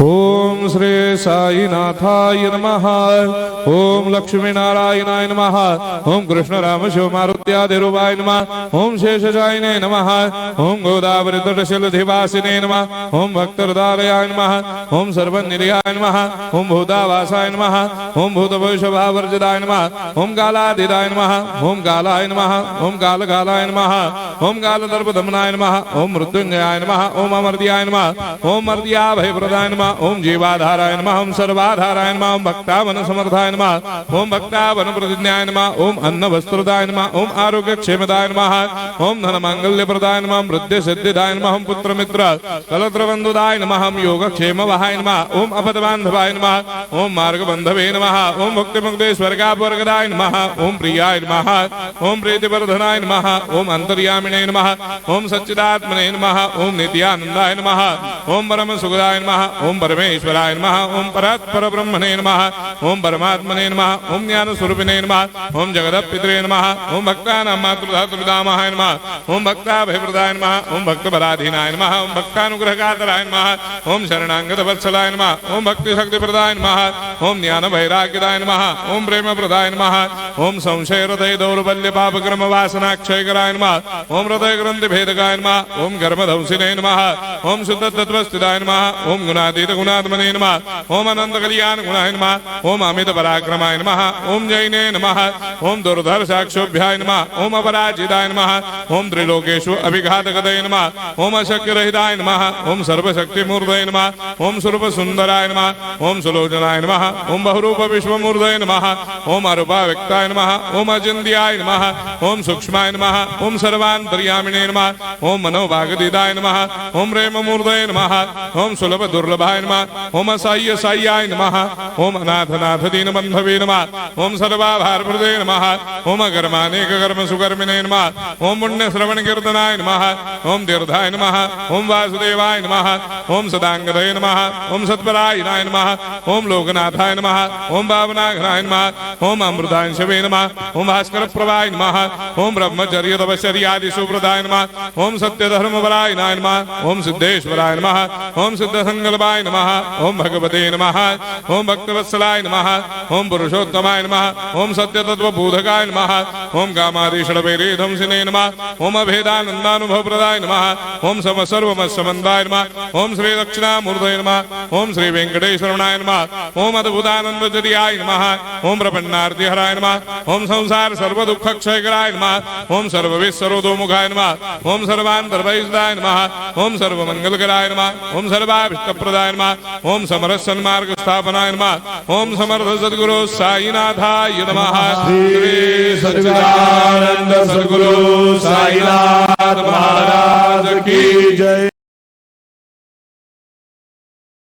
ओम श्री साईनाथाय नमः। ओम लक्ष्मी नारायणाय नमः। ओम कृष्ण राम शिव मारुत्यादिरूपाय नमः। ओम शेषशायिने नमः। ओम गोदावरी तटशिलधिवासिने नमः। ओम भक्तहृदयाय नमः। ओम सर्वनिलयाय नमः। ओम भूतावासाय नमः। ओम भूतभविष्यभावर्जिताय नमः। ओम कालाधीताय नमः। ओम कालाय नमः। ओम कालकालाय नमः। ओम कालदर्पदमनाय नमः। ओम मृत्युंजयाय नमः। ओम अमर्त्याय नमः। ओम मर्त्याभयप्रदाय नमः। ओम जीवाधाराय नमः। ओम सर्वाधाराय नमः। ओम भक्तावन समर्थाय नमः। ओम भक्तावन प्रतिज्ञाय नमः। ओम अन्न वस्त्रदाय नमः। ओम आरोग्य क्षेमदाय नमः। ओम धन मांगल्य प्रदाय नमः। ओम वृद्धि सिद्धिदाय नमः। ओम पुत्र मित्र कलत्र बंधुदाय नमः। ओम योग क्षेम वहाय नमः। ओम अपद बांधवाय नमः। ओम मार्ग बंधवे नमः। ओम भक्ति मुक्ति स्वर्गापवर्गदाय नमः। ओम प्रियाय नमः। ओम प्रीतिवर्धनाय नमः। ओम अंतर्यामिने नमः। ओम सच्चिदात्मने नमः। ओम नित्यानंदाय नमः। ओम परम सुखदाय नमः। ओम परमेश्वराय नमः। ओम परात्पर ब्रह्मणे नमः। ओम परमात्मने नमः। ओम ज्ञान स्वरूपिणे नमः। ओम जगदपितरे नमः। ओम भक्तानां मातृधातुपितामहाय नमः। ओम भक्ताभयप्रदाय नमः। ओम भक्तपराधीनाय नमः। ओम भक्तानुग्रहकातराय नमः। ओम शरणागत वत्सलाय नमः। ओम भक्ति शक्ति प्रदाय नमः। ओम ज्ञान वैराग्यदाय नमः। ओम प्रेम प्रदाय नमः। ओम संशय हृदय दौर्बल्य पाप कर्म वासना क्षयकराय नमः। ओम हृदय ग्रंथि भेदकाय नमः। ओम गर्भधंसिने नमः। ओम शुद्ध तत्वस्थिताय नमः। ओम गुणातीत गुणात्मने नमः। ओम अनंत कल्याण गुणाय नमः। ओम अमित पराक्रमाय नमः। ओम जैने नमः। ओम दुर्धर्षाक्षोभ्याय नमः। ओम अपराजिताय नमः। ओम त्रिलोकेषु अभिघातकतये नमः। ओम अशक्य रहिताय नमः। ओम सर्वशक्तिमूर्तये नमः। ओम स्वरूप सुंदराय नमः। ओम सुलोचनाय नमः। ओम बहुरूप विश्वमूर्तये नमः। ओम अरूपाव्यक्ताय नमः। ओम अचिन्त्याय नमः। ओम सूक्ष्माय नमः। ओम सर्वान्तर्यामिने नमः। ओम मनोभागदिताय नमः। ओम प्रेममूर्तये नमः। ओम सुलभ दुर्लभाय नमः। ओम असाह्य साह्याय नमः। ओम अनाथनाथ दीनबन्धवे नमः। ओम सर्वाभारप्रदे नमः। ओम अकर्मानेक कर्म सुकर्मिणे नमः। ओम पुण्य श्रवण कीर्तनाय नमः। ओम तीर्थाय नमः। ओम वासुदेवाय नमः। ओम सदांगदये नमः। ओम सत्परायणाय नमः। ओम लोकनाथाय नमः। ओम भावनाघनाय नमः। ओम अमृतांशवे नमः। ओम भास्कर प्रभाय नमः। ओम ब्रह्मचर्य तपश्चर्यादि सुप्रदाय नमः। ओम सत्यधर्मपरायणाय नमः। ओम सिद्धेश्वराय नमः। ओम सिद्ध संकल्पाय नमः। ओम भगवते नमः। ओम भक्तवत्सलाय नमः। ओम पुरुषोत्तमाय नमः। ओम सत्यतत्त्वबोधकाय नमः। ओम कामादिषडवैरेधंसिने नमः। ओम अभेदानन्दानुभवप्रदाय नमः। ओम सर्वमस्समन्दाय नमः। ओम श्री दक्षिणामूर्तये नमः। ओम श्री वेंकटेश्वरनाय नमः। ओम अद्भुतानन्दजर्याय नमः। ओम प्रपन्नार्तिहराय नमः। ओम संसार सर्वदुःखक्षयकराय नमः। ओम सर्वविश्वरोधोमुखाय नमः। ओम सर्वान्तर्भयदाय नमः। ओम सर्वमंगलकराय नमः। ओम सर्वाभिष्टप्रदाय नमः। ओम समरस सन्मार्ग स्थापनाय नमः। ओम समर्थ सद्गुरु साईनाथाय नमः। श्री सच्चिदानंद सद्गुरु साईनाथ महाराज की